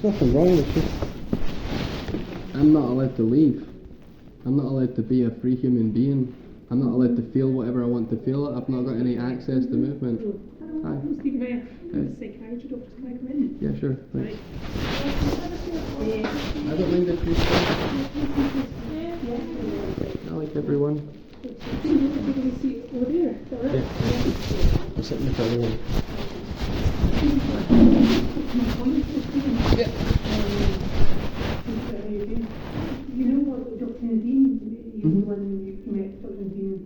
there's nothing wrong. It's just I'm not allowed to leave. I'm not allowed to be a free human being. I'm not allowed to feel whatever I want to feel. I've not got any access to movement. Hi. I'm Stephen Mayer. I'm a psychiatry doctor. Can I come in? Yeah, sure. Right. I don't mind if you stay. I like everyone. Over there. Is that right? Yeah. I'm sitting with everyone. Yeah. You know what Dr. Nadine, you the one you met Dr. Nadine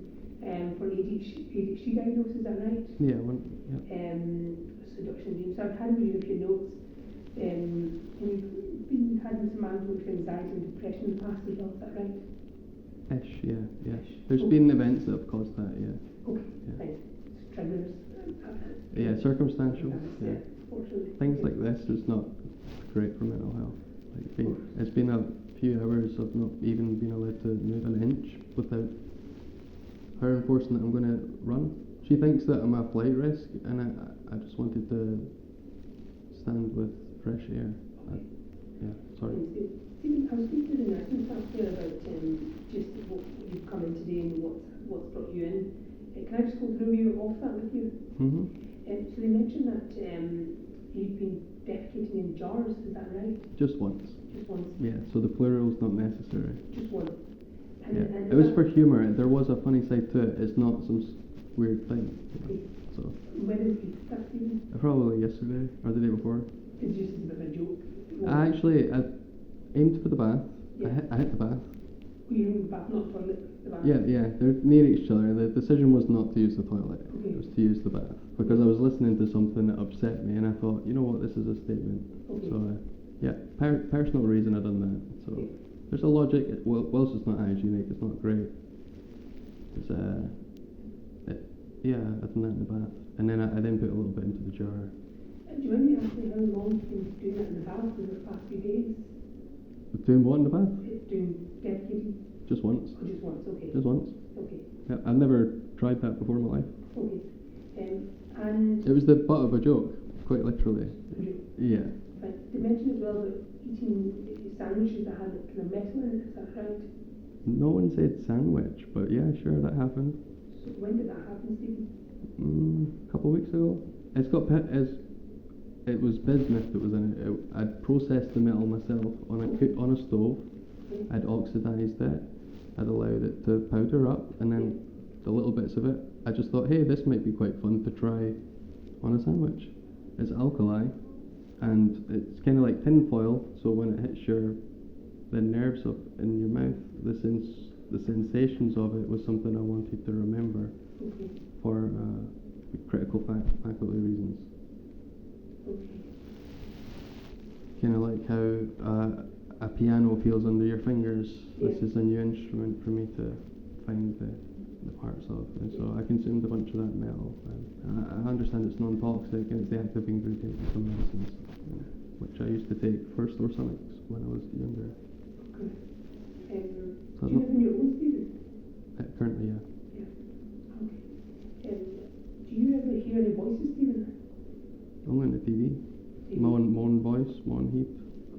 for ADHD diagnosis, is that right? Yeah, So Dr. Nadine, so I've had a read of your notes, and you've been having some management for anxiety and depression in the past as well, is that right? Yeah. There's been events that have caused that, yeah. Okay, fine. Triggers. Yeah, circumstantial. Yeah. Fortunately. Things like this is not great for mental health. It's been a few hours of not even being allowed to move an inch without her enforcing that I'm going to run. She thinks that I'm a flight risk, and I just wanted to stand with fresh air. Sorry. Stephen, I was speaking to the nursing staff there about just what you've come in today and what's brought you in. Can I just go through you off that with you? So they mentioned that you've been defecating in jars, is that right? Just once. Just once? Yeah, so the plural's not necessary. Just once? And it was for humour. There was a funny side to it. It's not some weird thing. Okay. So. When did you start, Stephen? Probably yesterday or the day before. It's just a bit of a joke. I aimed for the bath. Yeah. I hit the bath. You aimed the bath, not toilet, the bath? Yeah, they're near each other. The decision was not to use the toilet. Okay. It was to use the bath. Because I was listening to something that upset me and I thought, you know what, this is a statement. Okay. So, personal reason I done that. So, okay. There's a logic. Whilst it's not hygienic, it's not great. It's, I done that in the bath. And then I then put a little bit into the jar. Do you mind me asking how long you've been doing that in the bath over the past few days? Doing what in the bath? Doing defecating? Just once. Oh, just once, okay. Just once. Okay. Yeah, I've never tried that before in my life. Okay. And it was the butt of a joke, quite literally. Yeah. But they mentioned as well about eating sandwiches that had kind of metal in it, is that right? No one said sandwich, but yeah, sure, that happened. So when did that happen, Stephen? A couple of weeks ago. It was bismuth that was in it. I'd processed the metal myself on a stove. Okay. I'd oxidised it. I'd allowed it to powder up, and then the little bits of it, I just thought, hey, this might be quite fun to try on a sandwich. It's alkali, and it's kind of like tin foil, so when it hits the nerves in your mouth, the sensations of it was something I wanted to remember for critical faculty reasons. Okay. Kind of like how a piano feels under your fingers. Yeah. This is a new instrument for me to find the parts of, and so I consumed a bunch of that metal. I understand it's non-toxic and it's the active ingredient in some medicines, which I used to take for sore stomachs when I was younger. Okay. Do you live in your own Stephen? Currently, yeah. Yeah. Okay. Do you ever hear any voices, Stephen? Only on the TV. My own voice, my own heat.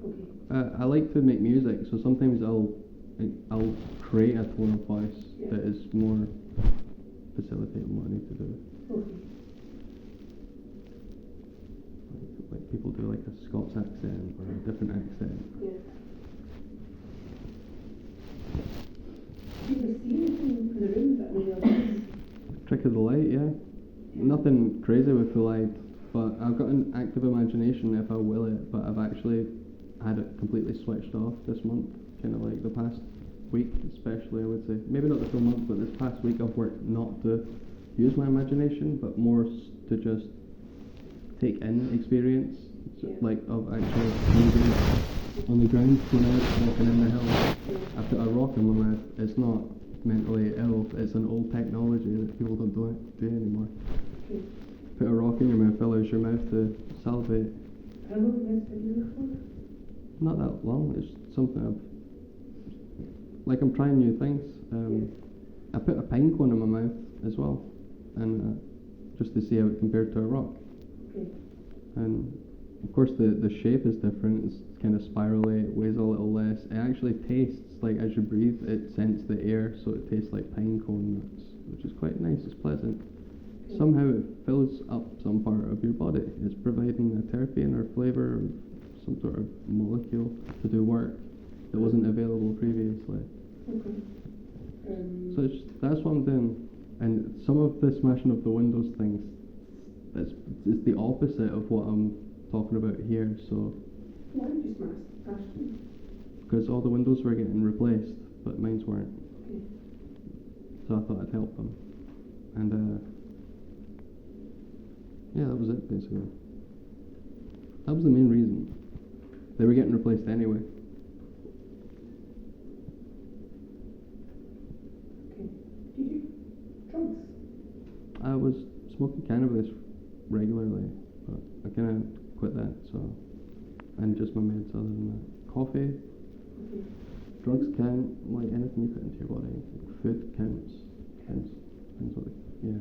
Okay. I like to make music, so sometimes I'll create a tone of voice that is more facilitating what I need to do. Okay. Like people do like a Scots accent or a different accent. Yeah. Do you ever see anything in the room that may have Trick of the light, yeah. Nothing crazy with the light, but I've got an active imagination if I will it, but I've actually had it completely switched off this month, kind of like the past week especially, I would say. Maybe not the full month, but this past week I've worked not to use my imagination, but more to just take in experience, like of actually moving on the ground when I was walking in the hills. I put a rock in my mouth. It's not mentally ill, it's an old technology that people don't do anymore. Put a rock in your mouth, allows your mouth to salivate. How long has it been for? Not that long, it's something I'm trying new things. I put a pine cone in my mouth as well, and just to see how it compared to a rock. Okay. And Of course, the shape is different. It's kind of spirally. It weighs a little less. It actually tastes like, as you breathe, it scents the air, so it tastes like pine cone nuts, which is quite nice. It's pleasant. Somehow it fills up some part of your body. It's providing a terpene or flavour, or some sort of molecule to do work that wasn't available previously. Okay. So that's what I'm doing. And some of the smashing of the windows things, it's the opposite of what I'm talking about here. So why did you smash them? because all the windows were getting replaced, but mine weren't. Okay. So I thought I'd help them. And yeah, that was it basically. That was the main reason. They were getting replaced anyway. Okay. Did you drugs? I was smoking cannabis regularly, but I kind of quit that. So, and just my meds other than that. Coffee. Okay. Drugs count, like anything you put into your body. Food counts. Depends what yeah.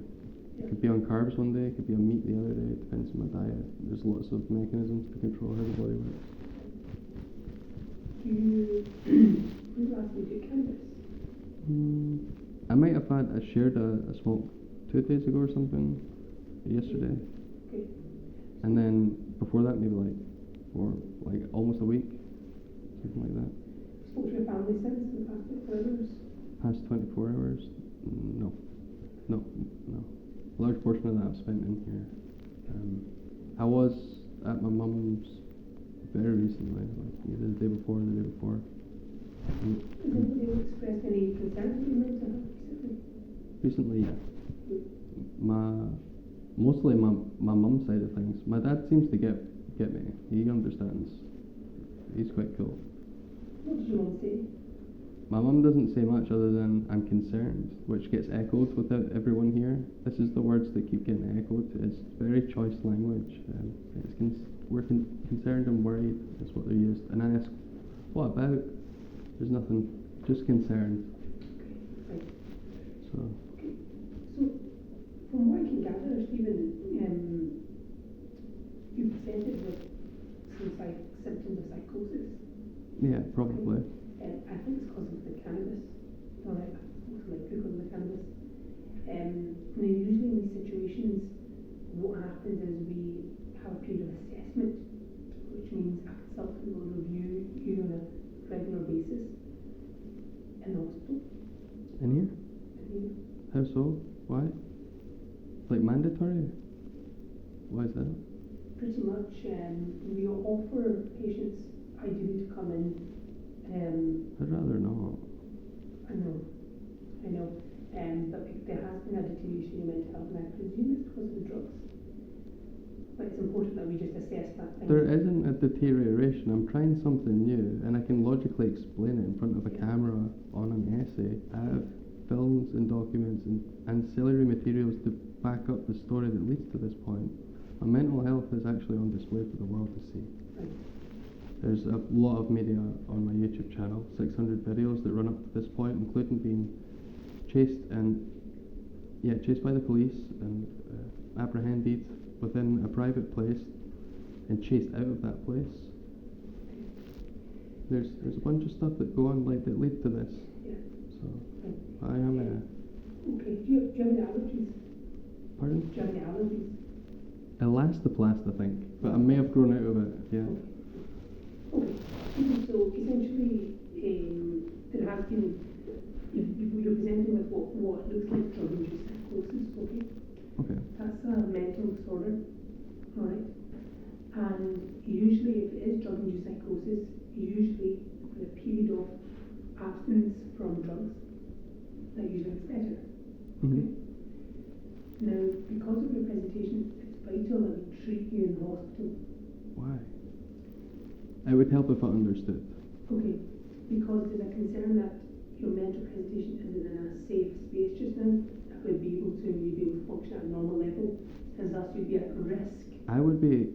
It could be on carbs one day, it could be on meat the other day, it depends on my diet. There's lots of mechanisms to control how the body works. Do you when last did you cannabis? I might have I shared a smoke 2 days ago or something, yesterday. Okay. And then before that maybe like almost a week, something like that. Spoke to your family since in the past 24 hours? Past 24 hours? No. A large portion of that I've spent in here. I was at my mum's very recently, like either the day before or the day before. Has anybody expressed any concern for your mental health recently? Recently, yeah. Mostly my mum's side of things. My dad seems to get me. He understands. He's quite cool. What did your mum say? My mum doesn't say much other than I'm concerned, which gets echoed without everyone here. This is the words that keep getting echoed. It's very choice language. We're concerned and worried is what they're used. And I ask, what about? There's nothing, just concerned. Okay, right. So. Okay. So, from what I can gather, Stephen, you presented with some symptoms of psychosis. Yeah, probably. Okay. I think it's because of the cannabis. Alright, most likely because of the cannabis. Now, usually in these situations, what happens is we have a period of assessment, which means a consultant will review you on a regular basis in the hospital. In here? How so? Why? Like mandatory? Why is that? Pretty much, we offer patients ideally to come in. I'd rather not. I know. But there has been a deterioration in mental health, and I presume it's because of the drugs. But it's important that we just assess that thing. There isn't a deterioration. I'm trying something new, and I can logically explain it in front of a camera on an essay. I have films and documents and ancillary materials to back up the story that leads to this point. My mental health is actually on display for the world to see. Right. There's a lot of media on my YouTube channel, 600 videos that run up to this point, including being chased by the police and apprehended within a private place and chased out of that place. There's a bunch of stuff that go on like that lead to this. Yeah. So I am okay. Do you have any allergies? Pardon? Do you have any allergies? Elastoplast, I think, but I may have grown out of it. Yeah. Okay. So essentially, there has been you're presenting with what looks like drug-induced psychosis. Okay. Okay. That's a mental disorder, all right. And usually, if it is drug-induced psychosis, usually with a period of abstinence from drugs, that usually gets better. Mm-hmm. Now, because of your presentation, it's vital that we treat you in the hospital. Why? It would help if I understood. Okay, because there's a concern that your mental presentation isn't in a safe space just now, that would be able to function at a normal level, and thus you'd be at risk I would be...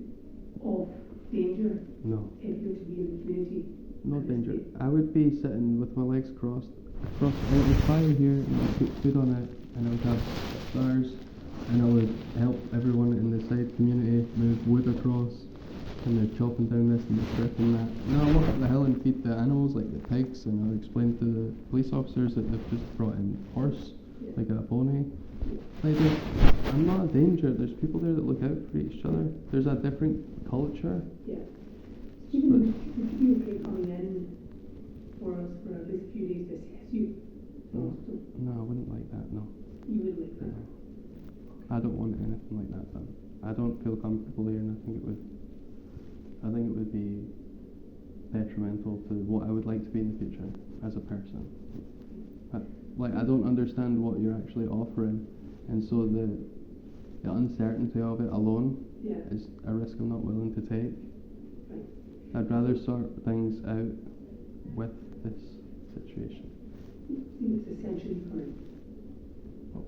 of danger No. if you were to be in the community. No danger. I would be sitting with my legs crossed, and it would fire here, and I would put food on it, and I would have stars, and I would help everyone in the side community move wood across, and they're chopping down this and they're stripping that. No, I walk up the hill and feed the animals like the pigs, and I explain to the police officers that they've just brought in horse, like a pony. Like I'm not a danger. There's people there that look out for each other. There's a different culture. Yeah. Stephen, would you be okay coming in for us for at least a few days to assess you? No, I wouldn't like that. No. You would like that? No. I don't want anything like that done. I don't feel comfortable here, and I think it would be detrimental to what I would like to be in the future as a person. I don't understand what you're actually offering, and so the uncertainty of it alone is a risk I'm not willing to take. Right. I'd rather sort things out with this situation. It's essentially current.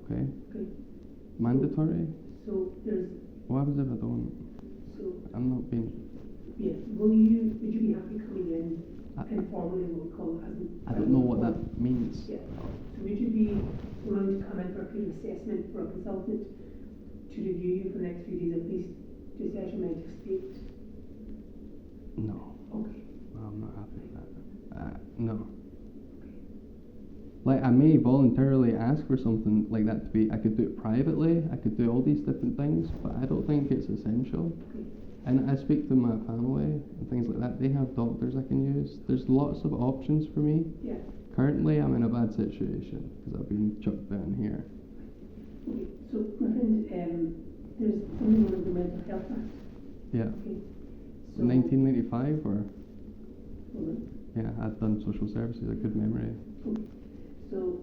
Okay. Okay. Mandatory? So there's. What happens if I don't? So. I'm not being. Yeah. Would you be happy coming in informally? We'll call it as. I don't know what that means. Yeah. So would you be willing to come in for a peer assessment for a consultant to review you for the next few days at least to assess your mental state? No. Okay. Well, I'm not happy with that. No. Like, I may voluntarily ask for something like that to be, I could do it privately, I could do all these different things, but I don't think it's essential. Okay. And I speak to my family and things like that. They have doctors I can use. There's lots of options for me. Yeah. Currently, I'm in a bad situation because I've been chucked down here. Okay. So, my friend, there's something known as the Mental Health Act. Yeah. Okay. So 1995 or? Hold on. Yeah, I've done social services, a good memory. Okay. So.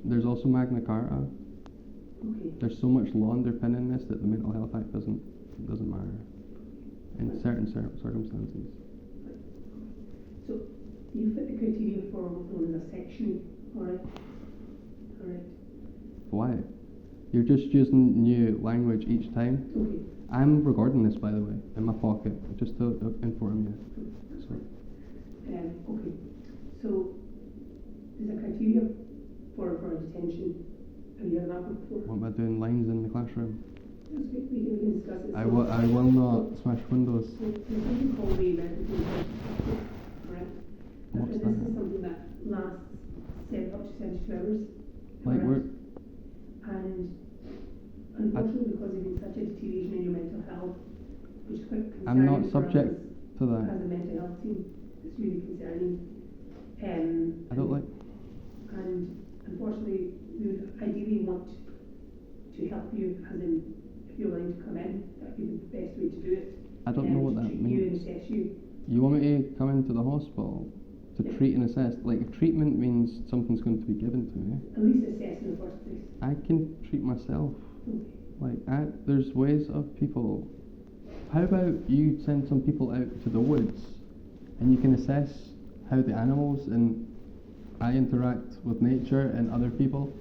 There's also Magna Carta. Okay. There's so much law underpinning this that the Mental Health Act doesn't matter in certain circumstances. Right. So you fit the criteria for what's known as a section, alright? Alright. Why? You're just using new language each time. Okay. I'm recording this, by the way, in my pocket, just to inform you. That's So. okay. So there's a criteria for a detention. Have you heard that one before? What am I doing? Lines in the classroom? That's good. We can discuss it. I will not smash windows. So there's something called the representation, alright? What's This that? is something that lasts up to 72 hours. Like correct? where? And unfortunately, because of been such a deterioration in your mental health, which is quite concerning. I'm not for subject us to that. as a mental health team, it's really concerning. I don't like. And unfortunately, we would ideally want to help you, as in, if you're willing to come in, that would be the best way to do it. I don't know what to that treat you and means. assess you. You want me to come into the hospital to Yeah. treat and assess? Like, treatment means something's going to be given to me. At least assess in the first place. I can treat myself. Okay. Like, there's ways of people. How about you send some people out to the woods and you can assess how the animals and I interact with nature and other people?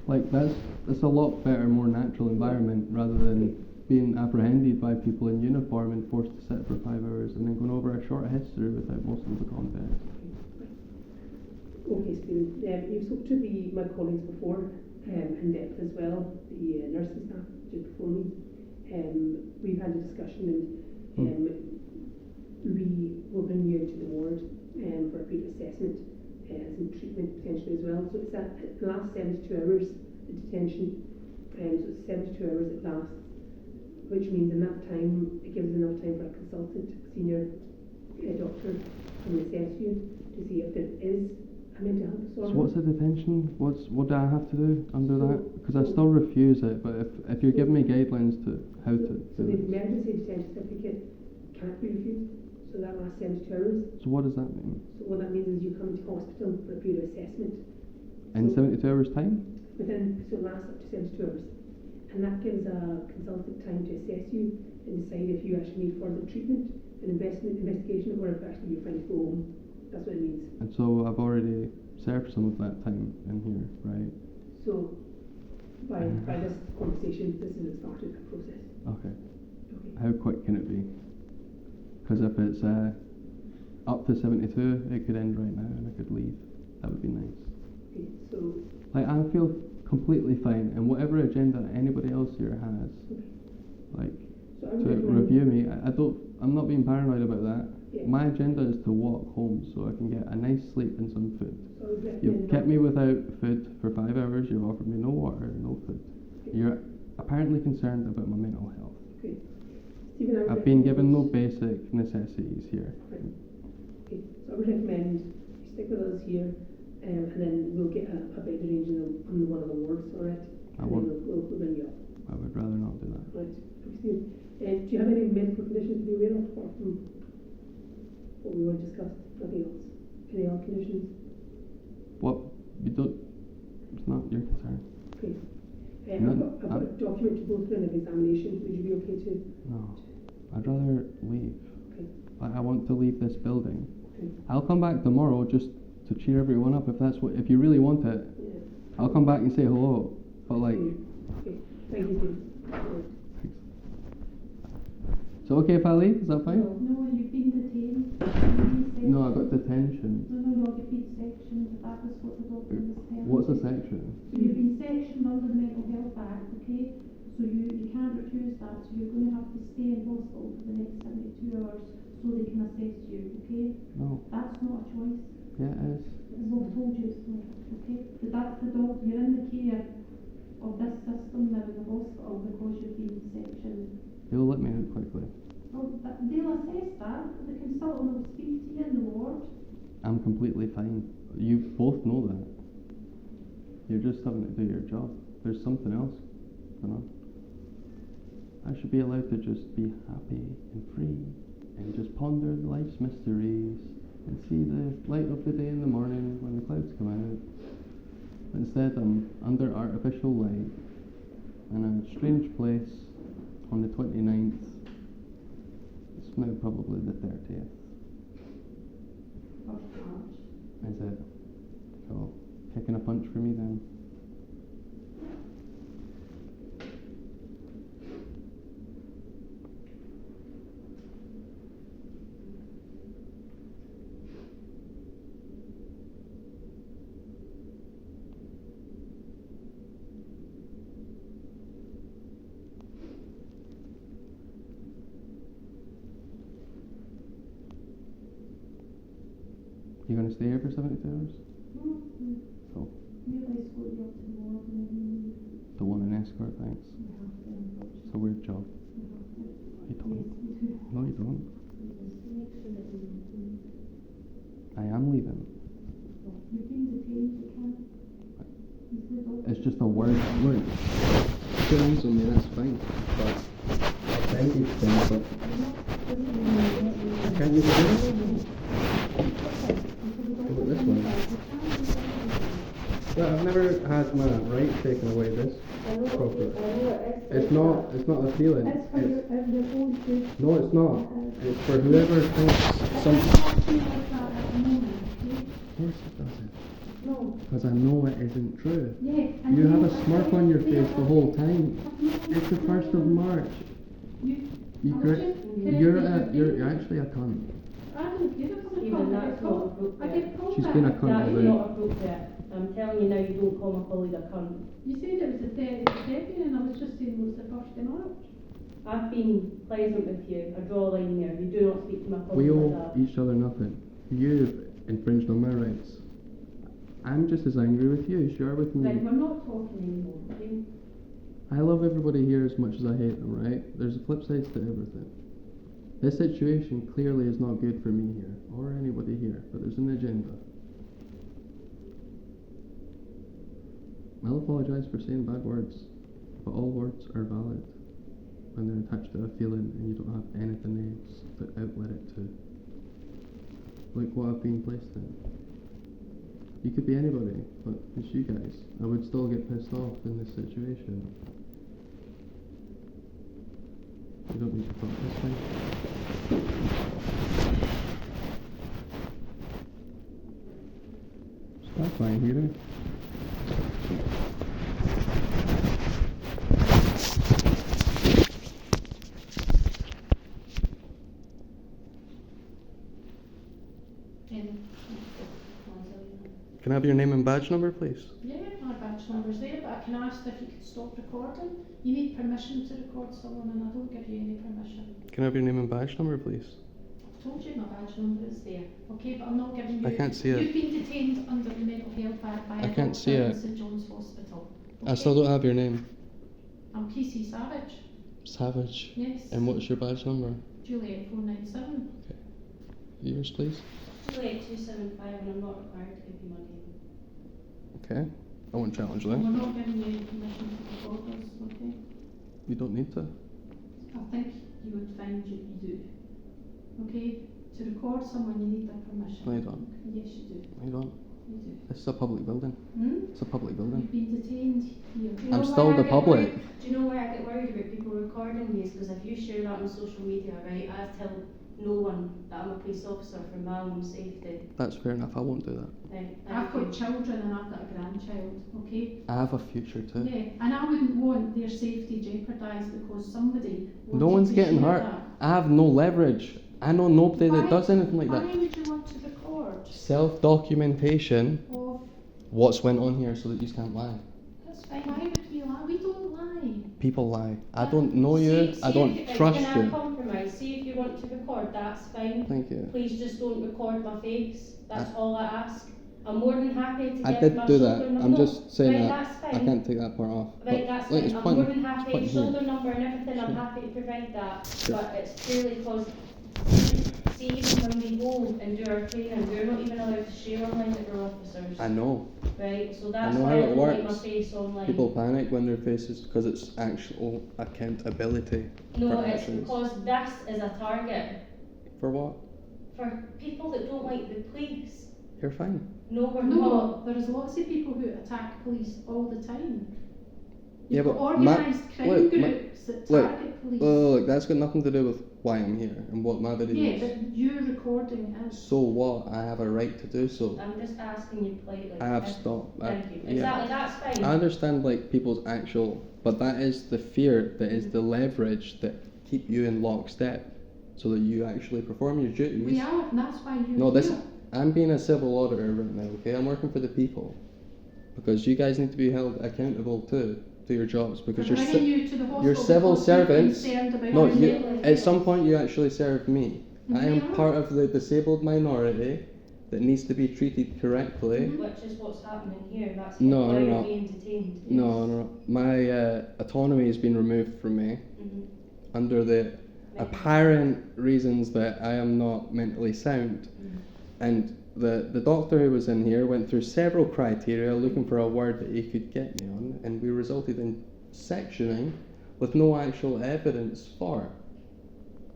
Like, that's a lot better, more natural environment rather than being apprehended by people in uniform and forced to sit for 5 hours and then going over a short history without most of the context. Okay, Stephen. You've spoke to my colleagues before, in depth as well, the nursing staff just before me. We've had a discussion and we will bring you into the ward for a brief assessment and some treatment potentially as well. So it's that it lasts 72 hours, the detention. So it's 72 hours it lasts, which means in that time, it gives enough time for a consultant, senior doctor to assess you to see if there is a mental health disorder. So what's the detention? What do I have to do under that? Because I still refuse it, but if you're giving me guidelines to how to So do the it. emergency detention certificate can't be refused, so that lasts 72 hours. So what does that mean? So what that means is you come to hospital for a period of assessment. In So 72 hours time? so it lasts up to 72 hours. And that gives a consultant time to assess you and decide if you actually need further treatment and investigation, or if actually you're fine to go home. That's what it means. And so I've already served some of that time in here, right? So by this conversation, this is the start of the process. Okay. Okay. How quick can it be? Because if it's up to 72, it could end right now and I could leave. That would be nice. Okay. So Like, I feel completely fine, and whatever agenda anybody else here has, okay. like, So I would to recommend, review me. I'm not being paranoid about that. yeah, My agenda is to walk home so I can get a nice sleep and some food. so I would recommend You've kept that. me without food for 5 hours, you've offered me no water, no food. You're apparently concerned about my mental health. Okay. Stephen, I would I've been given no recommend- basic necessities here. Right. Okay, so I would recommend you stick with us here, and then we'll get a bed arranged on one of the wards, alright? I And won't. then we'll bring you up, I would rather not do that. right? Stephen, do you have any medical conditions to be aware of, apart from what we already discussed? Nothing else? Any health conditions? What? You don't. It's not your concern. Okay. No, I've got a document to go through an examination. Would you be okay to? No. I'd rather leave. Okay. I want to leave this building. Okay. I'll come back tomorrow just to cheer everyone up if you really want it. Yeah. I'll come back and say hello. But like, Okay. Thank you, Steve. so okay if I leave? Is that fine? No, you've been detained. No, I got detention. No, you've been sectioned. That was what the doctor was telling What's a you. section? So you've been sectioned under the Mental Health Act, okay? So you can't refuse that. So you're going to have to stay in hospital for the next 72 hours so they can assess you, okay? No. That's not a choice. Yeah, it is. As I've told you it's not, okay? But that's the doctor. You're in the care of this system now in the hospital because you've been sectioned. You'll let me out quickly. Well, they'll assess that. The consultant will speak to you in the ward. I'm completely fine. You both know that. You're just having to do your job. There's something else going on. I should be allowed to just be happy and free and just ponder life's mysteries and see the light of the day in the morning when the clouds come out. Instead, I'm under artificial light in a strange place on the 29th. It's now probably the 30th. First March. Is it? So, kicking a punch for me then. You gonna stay here for 72 hours? No, So, we'll escort you up to the ward and then you the one in escort, thanks. have to, unfortunately. It's a weird job. You have to. You don't. Yes, you do. No, you don't. Just make sure that you don't. I am leaving. You've been detained, you can't. He's the doctor. It's just a word. Look, put hands on me, that's fine. But thank you, but can't you do it? What about this one? Well, I've never had my right taken away this properly. It's not a feeling. It's for your own good. No, it's not. It's for whoever thinks some. It's not feel like that at the moment, okay? Of course it doesn't. No. Because I know it isn't true. Yeah. and You have they- a smirk on your face the whole time. It's the 1st of March. You, You're actually a cunt. I don't give a fuck. Even I that's get not called- I appropriate. get called She's that. been a cunt That is already. not appropriate. I'm telling you now, you don't call my colleague a cunt. You said it was the 30th of February and I was just saying it was the 1st of March. I've been pleasant with you. I draw a line there. You do not speak to my We colleague like owe that. each other nothing. You've infringed on my rights. I'm just as angry with you as you are with me. Right, we're not talking anymore, okay? I love everybody here as much as I hate them, right? There's flip sides to everything. This situation clearly is not good for me here, or anybody here, but there's an agenda. I'll apologise for saying bad words, but all words are valid when they're attached to a feeling and you don't have anything else to outlet it to. Like what I've been placed in. You could be anybody, but it's you guys. I would still get pissed off in this situation. You don't need to talk this way. Stop by here. Can I have your name and badge number, please? Yeah, My badge number's there, but I can ask if you could stop recording. You need permission to record someone, and I don't give you any permission. Can I have your name and badge number, please? I've told you my badge number is there, okay? But I'm not giving you. I can't see it. You've been detained under the Mental Health Act by I a can't see doctor in it. St John's Hospital. I still don't have your name. I'm PC Savage. Savage. Yes. And what's your badge number? Juliet 497. Yours, please. Juliet 275, and I'm not required to give you my name. Okay. I won't challenge We're that. not giving you any permission to record us, okay? You don't need to. I think you would find you do. Okay? To record someone, you need their permission. No, you don't. Yes, you do. No, you don't. You do. This is a public building. It's a public building. You've been detained here. Do you know I'm why still I the get public. worried? Do you know why I get worried about people recording me? Is because if you share that on social media, right, I tell no one that I'm a police officer for my own safety. That's fair enough. I won't do that. Right, I've thank got you. children and I've got a grandchild, okay? I have a future too. Yeah, and I wouldn't want their safety jeopardised because somebody No wanted one's to getting share hurt. that. I have no leverage. I know nobody Why- that does anything like Why that. would you want to record Self-documentation. of, What's went on here so that you can't lie. that's fine, why would we lie? We don't lie. People lie. I don't know you. See I don't if, trust can I you. compromise? See if you want to record, that's fine. Thank you. Please just don't record my face. That's all I ask. I'm more than happy to I give did my do shoulder that. number. I'm just saying right, that. that's I fine. can't take that part off. Right, that's like, fine. it's I'm pointing- more than it's happy. pointing here. Shoulder number and everything, I'm Sure. happy to provide that. Sure. But it's purely because, see, even when we go and do our training, we're not even allowed to share online that we're officers. I know. Right, so that's know why how I it don't like my works. face online. People panic when their faces because it's actual accountability. No, for it's actions. because this is a target For what? for people that don't like the police. You're fine. No, we're No, not. there's lots of people who attack police all the time. Yeah, You've got but my- organised crime look, my- groups that look, target police. Look, that's got nothing to do with why I'm here and what my video yeah, is. but you recording is. So what? I have a right to do so. I'm just asking you politely. I have If- stopped. Thank you. Yeah. Exactly, that's fine. I understand like people's actual, but that is the fear, that is the leverage that keep you in lockstep, so that you actually perform your duties. We are, and that's why you're No, this here. I'm being a civil auditor right now. Okay, I'm working for the people, because you guys need to be held accountable too to your jobs, because We're you're bringing you to the hospital you're civil because you're servants. concerned about No, your you, mental at health. some point you actually serve me. I am We are. part of the disabled minority that needs to be treated correctly. Mhm. Which is what's happening here. That's No, why no, you're no. being detained. No, no, my autonomy has been removed from me Mhm. under the apparent reasons that I am not mentally sound. Mhm. And the doctor who was in here went through several criteria looking for a word that he could get me on, and we resulted in sectioning with no actual evidence for it.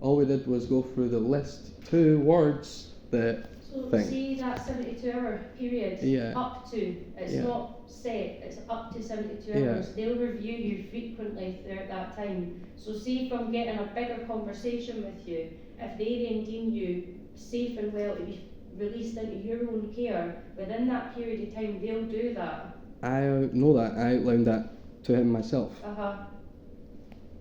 All we did was go through the list, 2 words that So thing. see that 72-hour period, Yeah. up to, it's Yeah. not set, it's up to 72 Yeah. hours. They'll review you frequently throughout that time. So see from getting a bigger conversation with you, if they then deem you safe and well to be released into your own care, within that period of time they'll do that. I know that I outlined that to him myself.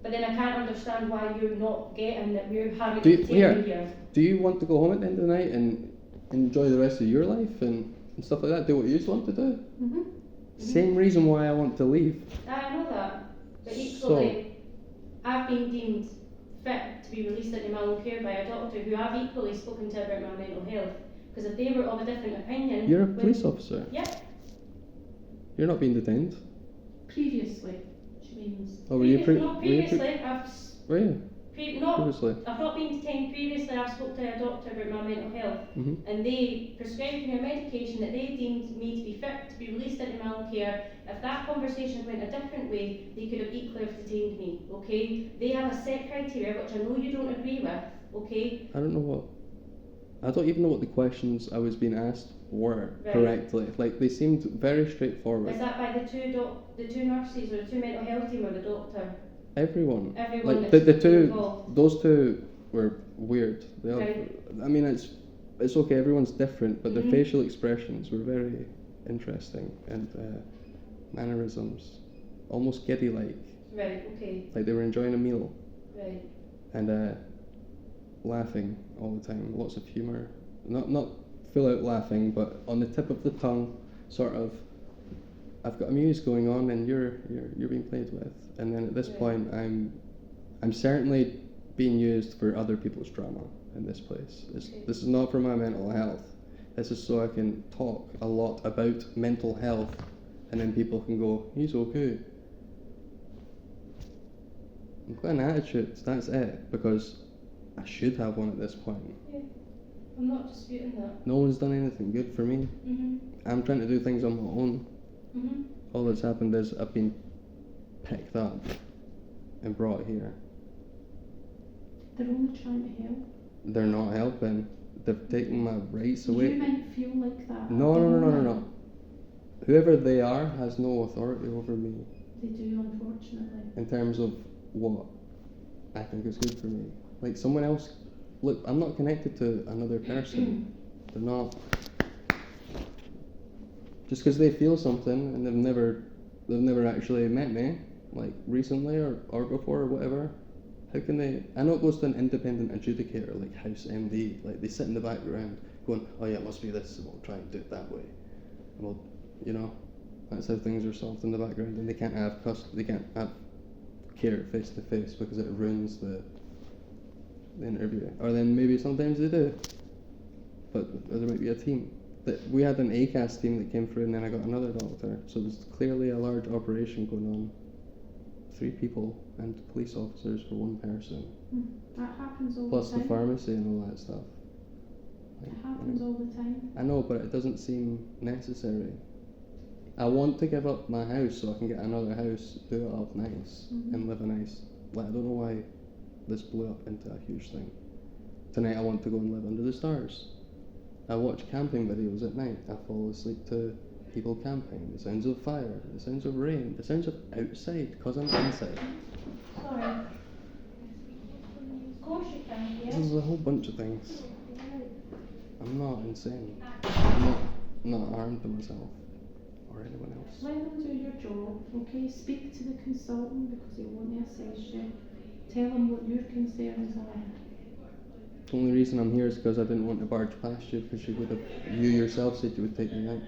But then I can't understand why you're not getting that we're having Do to you- take here. you here. Do you want to go home at the end of the night and enjoy the rest of your life and stuff like that? Do what you want to do? Mhm. Same reason why I want to leave. I know that, but So- equally, I've been deemed fit to be released into my own care by a doctor who I've equally spoken to about my mental health. Because if they were of a different opinion, You're a when- police officer. Yeah, You're not being detained. Previously. which means Oh, were you not were you previously. were you Not. previously? I've not been detained previously. I spoke to a doctor about my mental health, Mhm. and they prescribed me a medication that they deemed me to be fit to be released into my own care. If that conversation went a different way, they could have equally have detained me. Okay, they have a set criteria which I know you don't agree with. Okay, I don't know what. I don't even know what the questions I was being asked were Right. correctly. Like they seemed very straightforward. is that by the two nurses or the 2 mental health team or the doctor? Everyone. Everyone Like that's the 2, involved. those 2 were weird. They all, Right. I mean, it's okay. Everyone's different, but Mhm. their facial expressions were very interesting and mannerisms, almost giddy-like, Right. Okay. like they were enjoying a meal Right. and laughing all the time. Lots of humour, not full out laughing, but on the tip of the tongue, sort of I've got a muse going on, and you're being played with, and then at this Yeah. point, I'm certainly being used for other people's drama in this place. Okay. This is not for my mental health. This is so I can talk a lot about mental health, and then people can go, he's okay. I've got an attitude, that's it, because I should have one at this point. Yeah. I'm not disputing that. No one's done anything good for me. Mhm. I'm trying to do things on my own. Mhm. All that's happened is I've been picked up and brought here. They're only trying to help. They're not helping. They've taken my rights You away. might feel like that. No. Whoever they are has no authority over me They do, unfortunately. in terms of what I think is good for me. Like someone else, look, I'm not connected to another person. They're not. Just because they feel something and they've never actually met me, like recently or before or whatever. How can they? I know it goes to an independent adjudicator like House MD. Like they sit in the background going, oh yeah, it must be this, and we'll try and do it that way. And we'll, you know, that's how things are solved in the background, and they can't have they can't have care face to face because it ruins the interview. Or then maybe sometimes they do, but there might be a team. That we had an ACAS team that came through, and then I got another doctor. So there's clearly a large operation going on. 3 people and police officers for 1 person, That happens all plus the the time. pharmacy and all that stuff. It happens all the time. I know, but it doesn't seem necessary. I want to give up my house so I can get another house, do it up nice, and live a nice. Like I don't know why this blew up into a huge thing. Tonight I want to go and live under the stars. I watch camping videos at night. I fall asleep to people camping, the sounds of fire, the sounds of rain, the sounds of outside, because I'm inside. Sorry. Of course you can, yes. There's a whole bunch of things. I'm not insane. I'm not armed to myself or anyone else. Let them do your job, okay? Speak to the consultant because they want to assess you. Tell them what your concerns are. The only reason I'm here is because I didn't want to barge past you, because you yourself said you would take me out.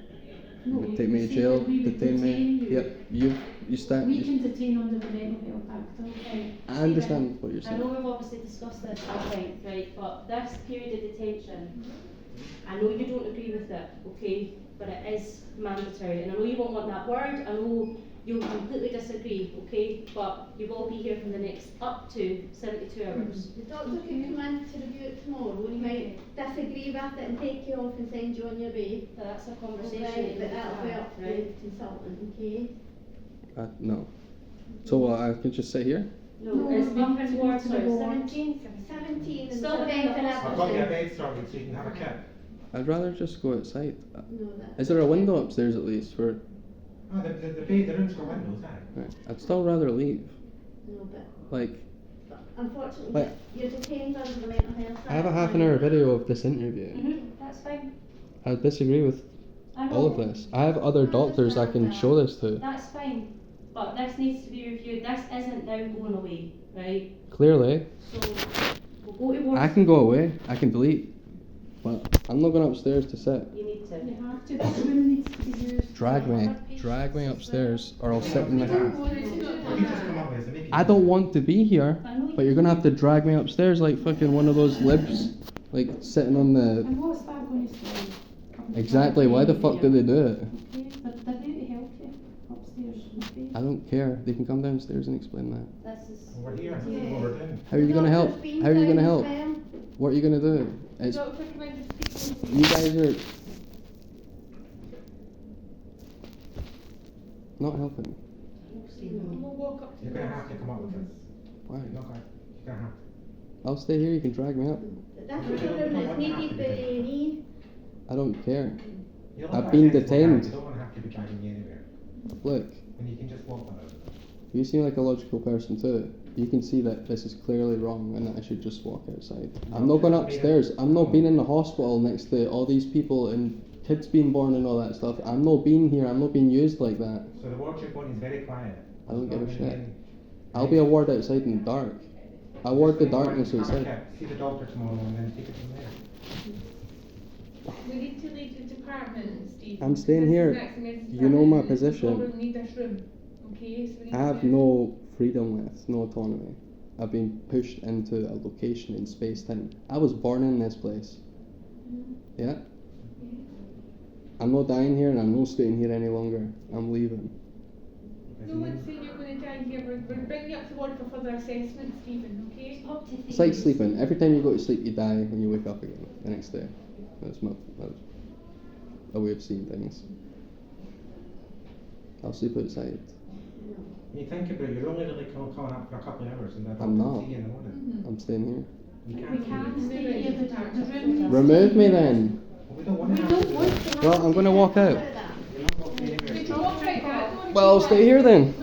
No, Would take me you to said jail, that we would detain me. detain you. Yep, you stand. We can detain under the Mental Health Act, okay? I understand what you're I saying. know we've obviously discussed this at length, right, but this period of detention, I know you don't agree with it, okay, but it is mandatory, and I know you won't want that word, I know you'll completely disagree, okay, but you will be here for the next up to 72 hours. The doctor can come in to review it tomorrow, he might disagree with it and take you off and send you on your way. So that's a conversation Okay, that but you that'll be have, up to the right? consultant, okay? No. So what? I can just sit here? No, No, it's we up need to in go ward, to the sorry, ward. 17? 17 and Still the within the bed and hospital. I've got you a everything. bed sorted so you can have a kit. I'd rather just go outside. No, that. Is there a window upstairs at least for? Oh, the bed, the room's got windows, aye. Right. I'd still rather leave. No, but Like, unfortunately, Like- you're detained under the Mental Health Act. I have a half an hour video of this interview. That's fine. I disagree with I all of know. this. I have other doctors I can show this to. That's fine, but this needs to be reviewed. This isn't now going away, right? Clearly, So we'll go to ward. I can go away. I can delete. But I'm not going upstairs to sit. You need to. You have to, this room needs to be used. Drag for me. other patients Drag me as upstairs, or I'll sit in the You just come up with us and make it I don't want to be here, I know you but you're gonna have to drag me upstairs like fucking one of those libs, like sitting on the. And what's that going to say? Exactly. Why the fuck do they do it? Okay, they're there to help you upstairs, okay? I don't care. They can come downstairs and explain that. This is. We're here, this is what we're doing. How are you gonna help? How are you gonna help? What are you gonna do? It's Doctor, can I just speak to you guys are not helping. We'll walk up to You're gonna have to come up with this. Why? You're gonna have to. I'll stay here. You can drag me up. That's the room that's needed by A&E. I don't care. You'll I've have been access to the detained. house, You don't have to be dragging you anywhere. Look, When you can just walk about. you seem like a logical person too. You can see that this is clearly wrong and that I should just walk outside. I'm not going upstairs. I'm not being in the hospital next to all these people and kids being born and all that stuff. I'm not being here. I'm not being used like that. So the ward you're going is very quiet. I don't give a It's not shit. gonna I'll be a ward outside in the dark. I ward the Just go darkness and have a outside. kit, see the doctor tomorrow and then take it from there. We need to leave the department, Steve. I'm staying This is here. the next thing is You know my department. position. We need this room. Okay, so we need I have to no freedom left, no autonomy. I've been pushed into a location in space-time. I was born in this place. Yeah? I'm not dying here and I'm not staying here any longer. I'm leaving. No one's saying you're going to die here. We're bringing you up to ward for further assessment, Stephen, okay? Up to It's like thieves. sleeping. Every time you go to sleep, you die and you wake up again the next day. That's a way of seeing things. I'll sleep outside. When you think about it, you're only really coming up for a couple of hours and they're I'm not not. see you in the morning. I'm staying here. You We can't can't see stay here, the room. Remove me then. Well, we don't want to We have don't to. want to have Well, I'm to gonna do walk that. out. You're not walking anywhere. Walk right back. Well, I'll stay here then.